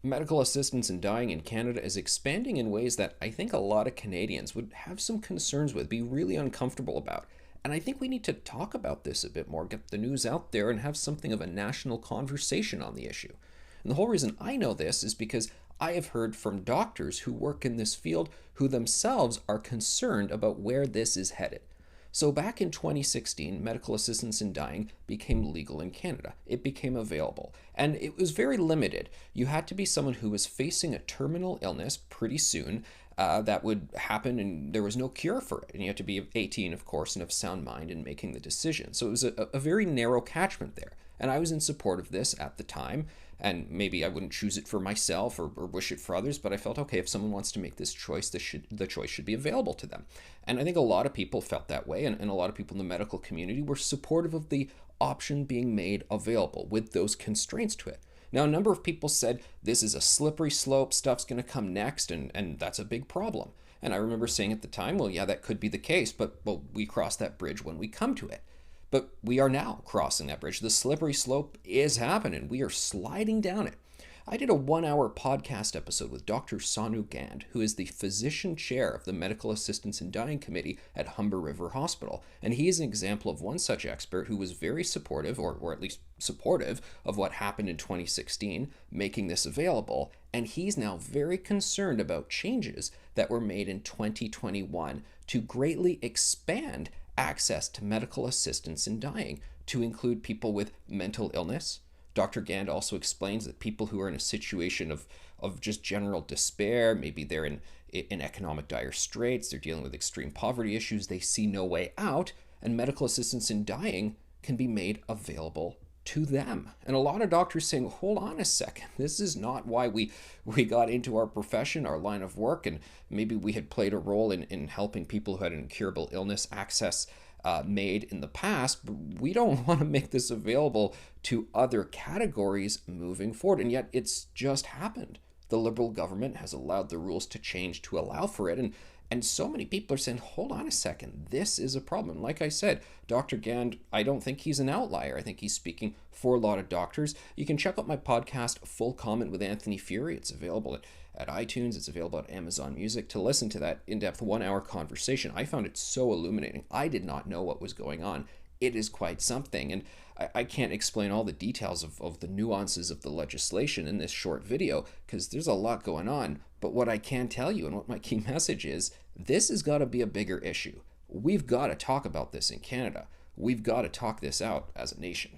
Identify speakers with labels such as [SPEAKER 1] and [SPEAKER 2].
[SPEAKER 1] Medical assistance in dying in Canada is expanding in ways that I think a lot of Canadians would have some concerns with, be really uncomfortable about. And I think we need to talk about this a bit more, get the news out there, and have something of a national conversation on the issue. And the whole reason I know this is because I have heard from doctors who work in this field who themselves are concerned about where this is headed. So back in 2016, medical assistance in dying became legal in Canada. It became available, and it was very limited. You had to be someone who was facing a terminal illness pretty soon that would happen, and there was no cure for it. And you had to be 18, of course, and of sound mind in making the decision. So it was a very narrow catchment there. And I was in support of this at the time. And maybe I wouldn't choose it for myself or wish it for others, but I felt, okay, if someone wants to make this choice, the choice should be available to them. And I think a lot of people felt that way, and a lot of people in the medical community were supportive of the option being made available with those constraints to it. Now, a number of people said this is a slippery slope, stuff's going to come next, and that's a big problem. And I remember saying at the time, well, yeah, that could be the case, but we cross that bridge when we come to it. But we are now crossing that bridge. The slippery slope is happening. We are sliding down it. I did a 1-hour podcast episode with Dr. Sonu Gand, who is the physician chair of the Medical Assistance in Dying Committee at Humber River Hospital. And he is an example of one such expert who was very supportive, or at least supportive, of what happened in 2016, making this available. And he's now very concerned about changes that were made in 2021 to greatly expand access to medical assistance in dying to include people with mental illness. Dr. Gand also explains that people who are in a situation of just general despair, maybe they're in economic dire straits, they're dealing with extreme poverty issues, they see no way out, and medical assistance in dying can be made available to them. And a lot of doctors saying, hold on a second, this is not why we got into our profession, our line of work, and maybe we had played a role in helping people who had an incurable illness access made in the past, but we don't want to make this available to other categories moving forward. And yet it's just happened. The Liberal government has allowed the rules to change to allow for it. And so many people are saying, hold on a second, this is a problem. Like I said, Dr. Gand, I don't think he's an outlier. I think he's speaking for a lot of doctors. You can check out my podcast, Full Comment with Anthony Furey. It's available at iTunes. It's available at Amazon Music to listen to that in-depth 1-hour conversation. I found it so illuminating. I did not know what was going on. It is quite something. And I can't explain all the details of the nuances of the legislation in this short video because there's a lot going on. But what I can tell you and what my key message is, this has got to be a bigger issue. We've got to talk about this in Canada. We've got to talk this out as a nation.